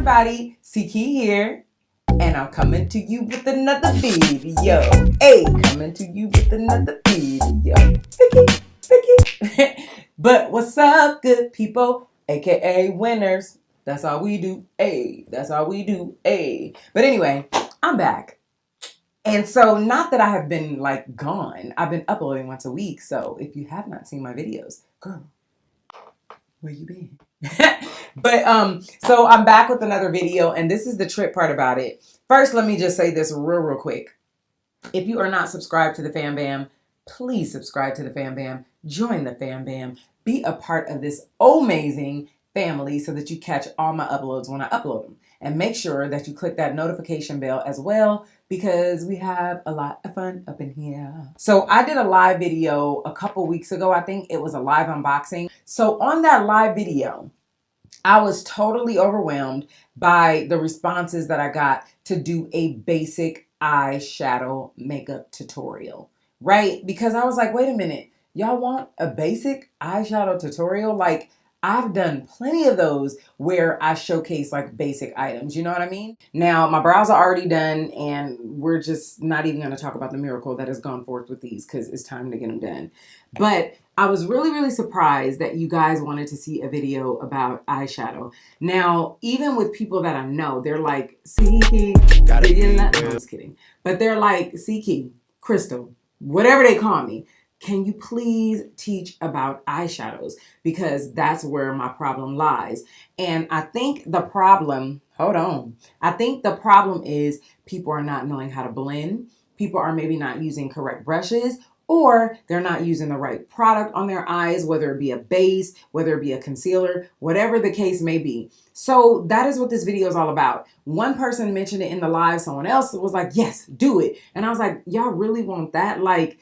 everybody, Key here, and I'm coming to you with another video. Hey, coming to you with another video. Vicky. But what's up, good people, aka winners? That's all we do. Hey, that's all we do. Hey. But anyway, I'm back. And so, not that I have been like gone. I've been uploading once a week. So if you have not seen my videos, girl, where you been? But so I'm back with another video, and this is the trip part about it. First, let me just say this real quick. If you are not subscribed to the Fam Bam, please subscribe to the Fam Bam. Join the Fam Bam. Be a part of this amazing family so that you catch all my uploads when I upload them. And make sure that you click that notification bell as well, because we have a lot of fun up in here. So I did a live video a couple weeks ago. I think it was a live unboxing. So on that live video, I was totally overwhelmed by the responses that I got to do a basic eyeshadow makeup tutorial, right? Because I was like, wait a minute, y'all want a basic eyeshadow tutorial? Like, I've done plenty of those where I showcase like basic items, you know what I mean? Now, my brows are already done, and we're just not even going to talk about the miracle that has gone forth with these because it's time to get them done. But I was really surprised that you guys wanted to see a video about eyeshadow. Now, even with people that I know, they're like, Key, no, I'm just kidding. But they're like, Key, Crystal, whatever they call me, can you please teach about eyeshadows? Because that's where my problem lies. And I think the problem, I think the problem is people are not knowing how to blend. People are maybe not using correct brushes, or they're not using the right product on their eyes, whether it be a base, whether it be a concealer, whatever the case may be. So that is what this video is all about. One person mentioned it in the live. Someone else was like, yes, do it. And I was like, y'all really want that? Like,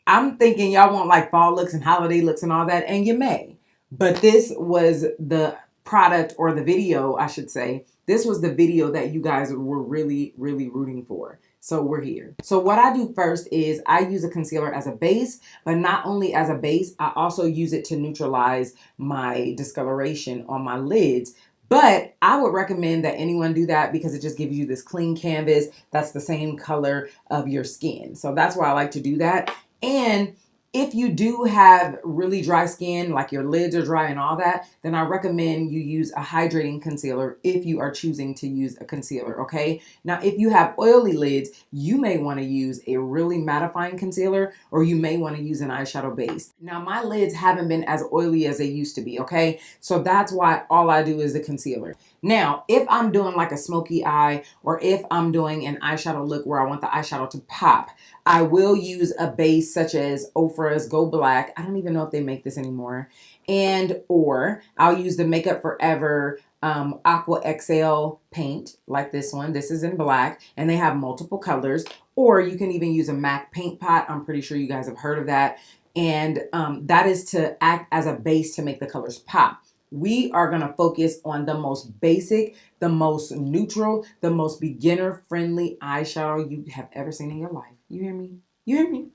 I'm thinking y'all want like fall looks and holiday looks and all that, and you may. But this was the product, or the video, I should say. This was the video that you guys were really rooting for. So we're here. So what I do first is I use a concealer as a base, but not only as a base, I also use it to neutralize my discoloration on my lids. But I would recommend that anyone do that because it just gives you this clean canvas that's the same color of your skin. So that's why I like to do that. And if you do have really dry skin, like your lids are dry and all that, then I recommend you use a hydrating concealer if you are choosing to use a concealer, okay? Now, if you have oily lids, you may want to use a really mattifying concealer, or you may want to use an eyeshadow base. Now, my lids haven't been as oily as they used to be, okay? So that's why all I do is the concealer. Now, if I'm doing like a smoky eye, or if I'm doing an eyeshadow look where I want the eyeshadow to pop, I will use a base such as Ofra's Go Black. I don't even know if they make this anymore. Or I'll use the Makeup Forever Aqua XL paint, like this one. This is in black, and they have multiple colors. Or you can even use a MAC paint pot. I'm pretty sure you guys have heard of that. And that is to act as a base to make the colors pop. We are going to focus on the most basic, the most neutral, the most beginner-friendly eyeshadow you have ever seen in your life. You hear me? You hear me?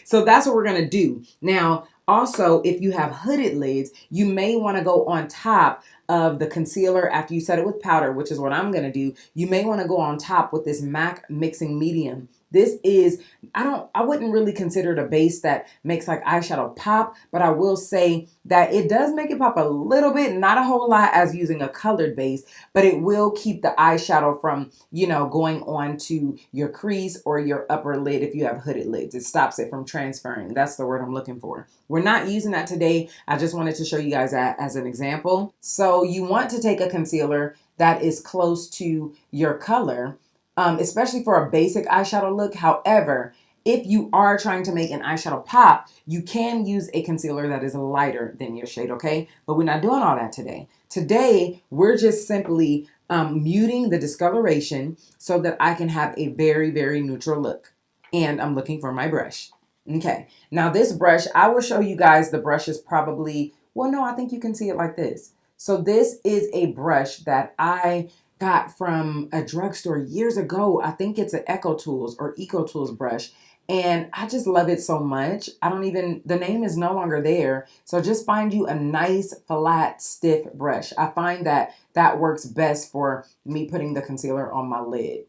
So that's what we're going to do. Now, also, if you have hooded lids, you may want to go on top of the concealer after you set it with powder, which is what I'm going to do. You may want to go on top with this MAC Mixing Medium. This is, I wouldn't really consider it a base that makes like eyeshadow pop, but I will say that it does make it pop a little bit, not a whole lot as using a colored base, but it will keep the eyeshadow from, you know, going on to your crease or your upper lid if you have hooded lids. It stops it from transferring. That's the word I'm looking for. We're not using that today. I just wanted to show you guys that as an example. So you want to take a concealer that is close to your color, especially for a basic eyeshadow look. However, if you are trying to make an eyeshadow pop, you can use a concealer that is lighter than your shade, okay? But we're not doing all that today. Today, we're just simply muting the discoloration so that I can have a very neutral look. And I'm looking for my brush. Okay, now this brush, I will show you guys the brush is probably, well, no, I think you can see it like this. So this is a brush that I got from a drugstore years ago. I think it's an Eco Tools or Eco Tools brush. And I just love it so much. The name is no longer there. So just find you a nice, flat, stiff brush. I find that that works best for me putting the concealer on my lid,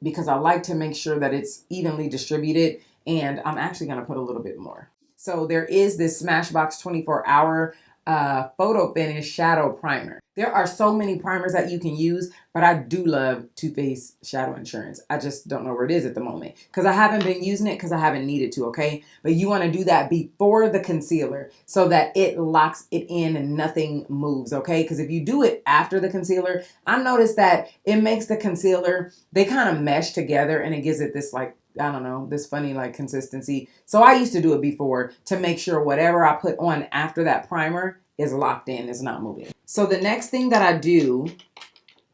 because I like to make sure that it's evenly distributed, and I'm actually going to put a little bit more. So there is this Smashbox 24-hour photo finish shadow primer. There are so many primers that you can use, but I do love Too Faced Shadow Insurance. I just don't know where it is at the moment because I haven't been using it because I haven't needed to, okay? But you want to do that before the concealer so that it locks it in and nothing moves, okay? Because if you do it after the concealer, I noticed that it makes the concealer, they kind of mesh together and it gives it this like, I don't know, this funny like consistency. So I used to do it before to make sure whatever I put on after that primer is locked in, is not moving. So the next thing that I do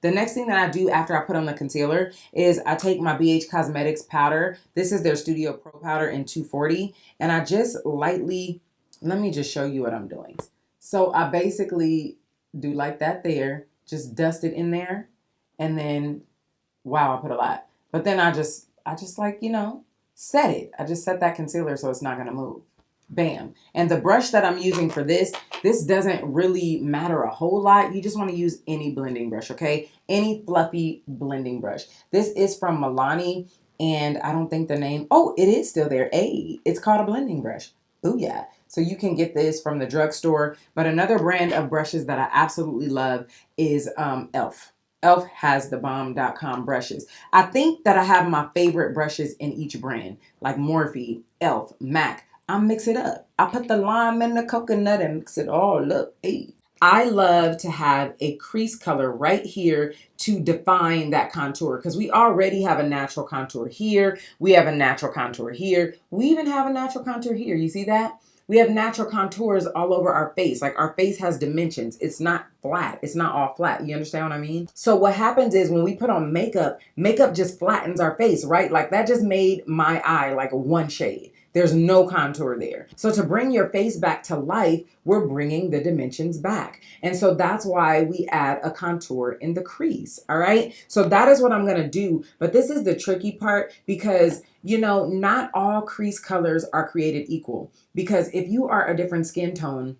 after I put on the concealer is I take my BH Cosmetics powder. This is their Studio Pro powder in 240. And I just lightly, let me just show you what I'm doing. So I basically do like that there, just dust it in there. And then, wow, I put a lot. But then I just like, set it. I just set that concealer so it's not going to move. Bam. And the brush that I'm using for this doesn't really matter a whole lot. You just want to use any blending brush, okay? Any fluffy blending brush. This is from Milani, and I don't think the name, oh, it is still there. Hey, it's called a blending brush. Booyah. So you can get this from the drugstore. But another brand of brushes that I absolutely love is e.l.f. e.l.f. has the bomb.com brushes. I think that I have my favorite brushes in each brand, like Morphe, e.l.f., MAC. I mix it up. I put the lime and the coconut and mix it all up. Hey. I love to have a crease color right here to define that contour, because we already have a natural contour here. We have a natural contour here. We even have a natural contour here. You see that? We have natural contours all over our face. Like our face has dimensions. It's not flat. It's not all flat. You understand what I mean? So what happens is when we put on makeup, makeup just flattens our face, right? Like that just made my eye like one shade. There's no contour there. So to bring your face back to life, we're bringing the dimensions back. And so that's why we add a contour in the crease, all right? So that is what I'm gonna do. But this is the tricky part because, not all crease colors are created equal. Because if you are a different skin tone,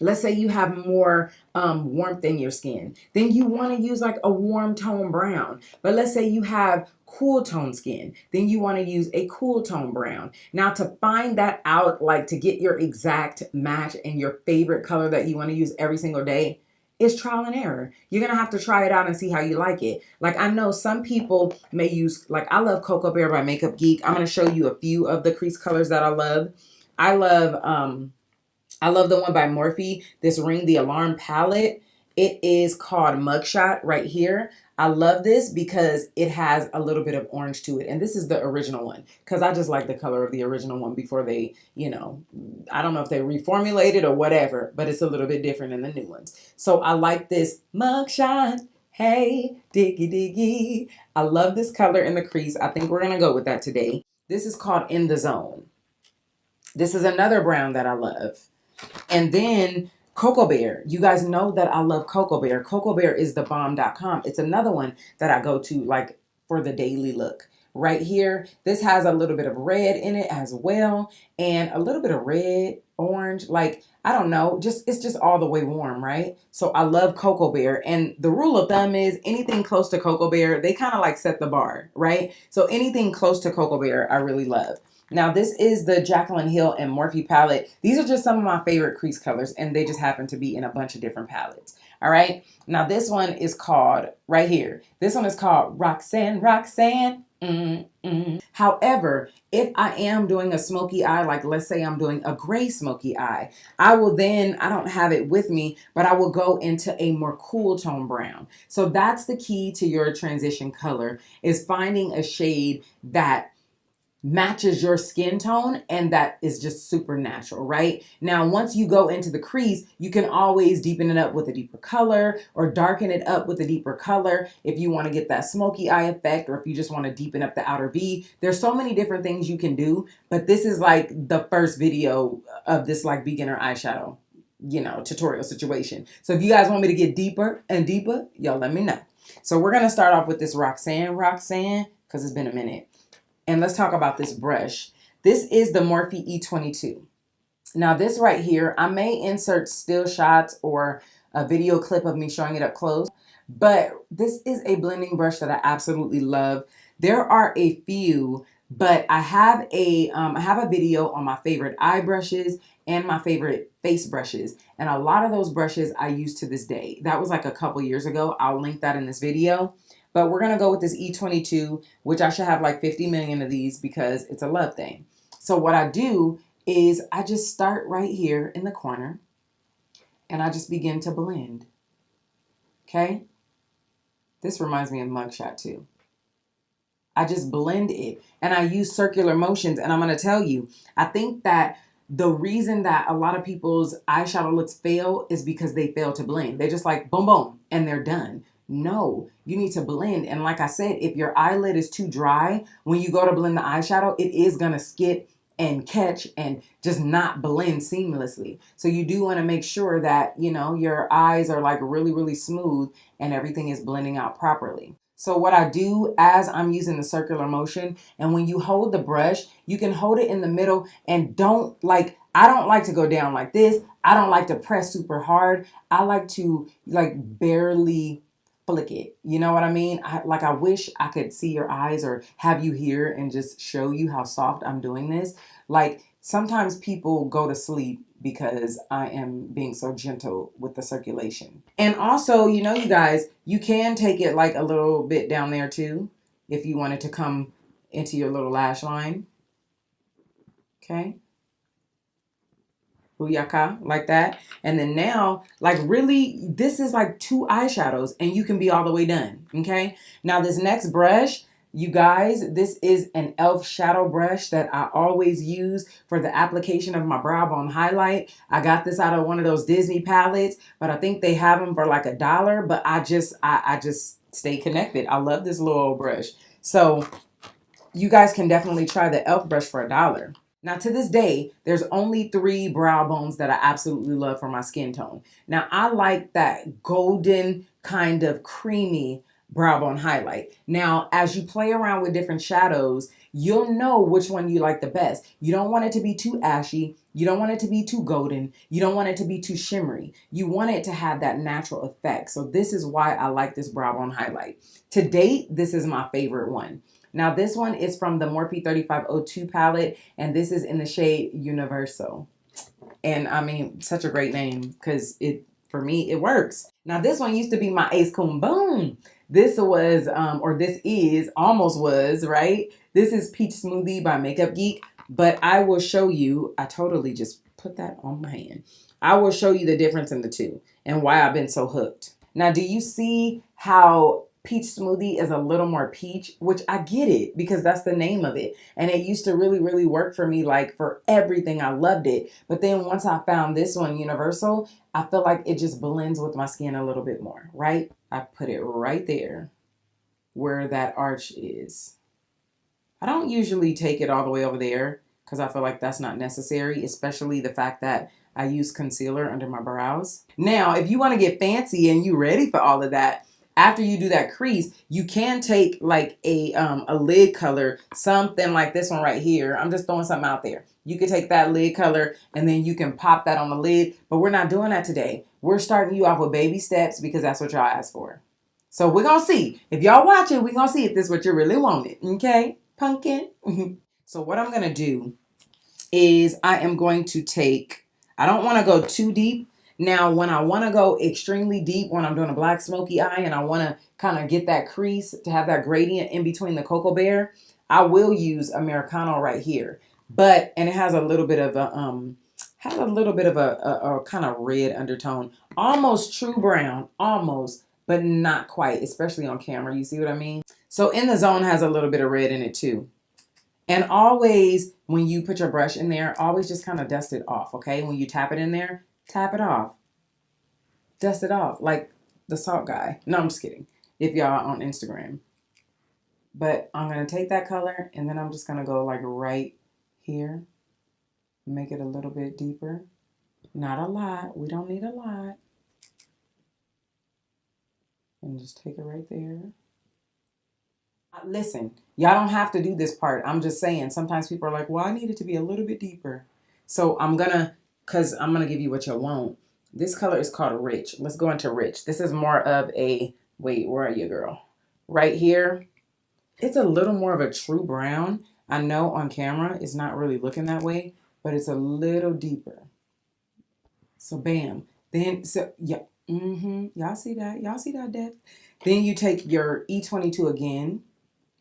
let's say you have more warmth in your skin, then you want to use like a warm tone brown. But let's say you have cool tone skin, then you want to use a cool tone brown. Now to find that out, like to get your exact match and your favorite color that you want to use every single day, is trial and error. You're going to have to try it out and see how you like it. Like I know some people may use, like I love Cocoa Bear by Makeup Geek. I'm going to show you a few of the crease colors that I love. I love the one by Morphe, this Ring the Alarm palette. It is called Mugshot right here. I love this because it has a little bit of orange to it. And this is the original one because I just like the color of the original one before they, I don't know if they reformulated or whatever, but it's a little bit different than the new ones. So I like this Mugshot. Hey, diggy diggy. I love this color in the crease. I think we're going to go with that today. This is called In the Zone. This is another brown that I love. And then Cocoa Bear. You guys know that I love Cocoa Bear. Cocoa Bear is the bomb.com. It's another one that I go to like for the daily look. Right here, this has a little bit of red in it as well. And a little bit of red, orange, like, I don't know, it's just all the way warm, right? So I love Cocoa Bear. And the rule of thumb is anything close to Cocoa Bear, they kind of like set the bar, right? So anything close to Cocoa Bear, I really love. Now, this is the Jaclyn Hill and Morphe palette. These are just some of my favorite crease colors, and they just happen to be in a bunch of different palettes. All right. Now, this one is called, right here, this one is called Roxanne. However, if I am doing a smoky eye, like let's say I'm doing a gray smoky eye, I don't have it with me, but I will go into a more cool tone brown. So that's the key to your transition color, is finding a shade that matches your skin tone and that is just super natural, right? Now, once you go into the crease, you can always deepen it up with a deeper color or darken it up with a deeper color if you want to get that smoky eye effect, or if you just want to deepen up the outer V. There's so many different things you can do, but this is like the first video of this like beginner eyeshadow, tutorial situation. So if you guys want me to get deeper and deeper, y'all let me know. So we're going to start off with this Roxanne, because it's been a minute. And let's talk about this brush. This is the Morphe E22. Now this right here, I may insert still shots or a video clip of me showing it up close, but this is a blending brush that I absolutely love. There are a few, but I have a video on my favorite eye brushes and my favorite face brushes. And a lot of those brushes I use to this day. That was like a couple years ago. I'll link that in this video. But we're going to go with this E22, which I should have like 50 million of these because it's a love thing. So what I do is I just start right here in the corner and I just begin to blend. Okay? This reminds me of Mugshot too. I just blend it and I use circular motions. And I'm going to tell you, I think that the reason that a lot of people's eyeshadow looks fail is because they fail to blend. They're just like boom, boom, and they're done. No, you need to blend. And like I said, if your eyelid is too dry, when you go to blend the eyeshadow, it is going to skip and catch and just not blend seamlessly. So you do want to make sure that, you know, your eyes are like really, really smooth and everything is blending out properly. So what I do as I'm using the circular motion, and when you hold the brush, you can hold it in the middle and I don't like to go down like this. I don't like to press super hard. I like to like barely flick it. You know what I mean? I wish I could see your eyes or have you here and just show you how soft I'm doing this. Like sometimes people go to sleep because I am being so gentle with the circulation. And also, you know, you guys, you can take it like a little bit down there too if you wanted to come into your little lash line. Okay. Booyaka, like that. And then now, like really, this is like 2 eyeshadows and you can be all the way done, okay? Now this next brush, you guys, this is an e.l.f. shadow brush that I always use for the application of my brow bone highlight. I got this out of one of those Disney palettes, but I think they have them for like $1, but I just stay connected. I love this little old brush. So you guys can definitely try the e.l.f. brush for $1. Now, to this day, there's only 3 brow bones that I absolutely love for my skin tone. Now, I like that golden kind of creamy brow bone highlight. Now, as you play around with different shadows, you'll know which one you like the best. You don't want it to be too ashy. You don't want it to be too golden. You don't want it to be too shimmery. You want it to have that natural effect. So this is why I like this brow bone highlight. To date, this is my favorite one. Now this one is from the Morphe 3502 palette, and this is in the shade Universal. And I mean, such a great name because for me, it works. Now this one used to be my Ace Coon Boom. This was, almost was, right? This is Peach Smoothie by Makeup Geek, but I will show you, I totally just put that on my hand. I will show you the difference in the two and why I've been so hooked. Now, do you see how Peach Smoothie is a little more peach, which I get it because that's the name of it. And it used to really, really work for me, like for everything. I loved it. But then once I found this one, Universal, I feel like it just blends with my skin a little bit more, right? I put it right there where that arch is. I don't usually take it all the way over there because I feel like that's not necessary, especially the fact that I use concealer under my brows. Now, if you want to get fancy and you ready for all of that, after you do that crease, you can take like a lid color, something like this one right here. I'm just throwing something out there. You can take that lid color and then you can pop that on the lid, but we're not doing that today. We're starting you off with baby steps because that's what y'all asked for. So we're going to see. If y'all watching, we're going to see if this is what you really wanted. Okay, pumpkin? So what I'm going to do is I am going to take, I don't want to go too deep. Now, when I want to go extremely deep, when I'm doing a black smoky eye and I want to kind of get that crease to have that gradient in between the Cocoa Bear, I will use Americano right here. And it has a little bit of a kind of red undertone, almost true brown, almost, but not quite, especially on camera. You see what I mean? So In the Zone has a little bit of red in it too. And always, when you put your brush in there, always just kind of dust it off, okay? When you tap it in there, tap it off. Dust it off, like the salt guy. No, I'm just kidding. If y'all on Instagram. But I'm going to take that color, and then I'm just going to go like right here. Make it a little bit deeper. Not a lot. We don't need a lot. And just take it right there. Listen, y'all don't have to do this part. I'm just saying, sometimes people are like, well, I need it to be a little bit deeper. So I'm going to give you what you want. This color is called Rich. Let's go into Rich. This is more of a, wait, where are you, girl? Right here. It's a little more of a true brown. I know on camera it's not really looking that way, but it's a little deeper. So bam. Then, so yeah. Y'all see that? Y'all see that depth? Then you take your E22 again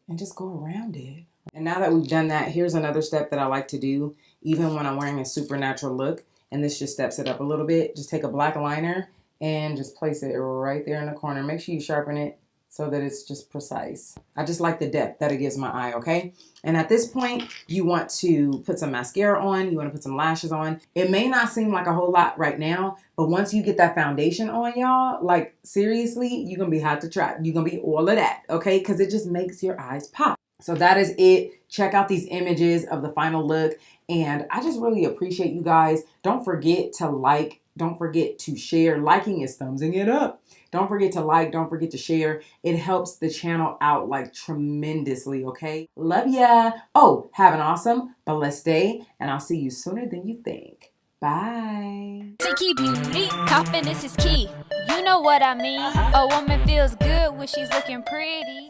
and just go around it. And now that we've done that, here's another step that I like to do, even when I'm wearing a supernatural look. And this just steps it up a little bit. Just take a black liner and just place it right there in the corner. Make sure you sharpen it so that it's just precise. I just like the depth that it gives my eye, okay? And at this point, you want to put some mascara on. You want to put some lashes on. It may not seem like a whole lot right now, but once you get that foundation on, y'all, like seriously, you're going to be hot to try. You're going to be all of that, okay? Because it just makes your eyes pop. So that is it. Check out these images of the final look. And I just really appreciate you guys. Don't forget to like. Don't forget to share. Liking is thumbsing it up. Don't forget to like. Don't forget to share. It helps the channel out like tremendously, okay? Love ya. Oh, have an awesome, blessed day. And I'll see you sooner than you think. Bye. To keep you neat, confidence is key. You know what I mean. A woman feels good when she's looking pretty.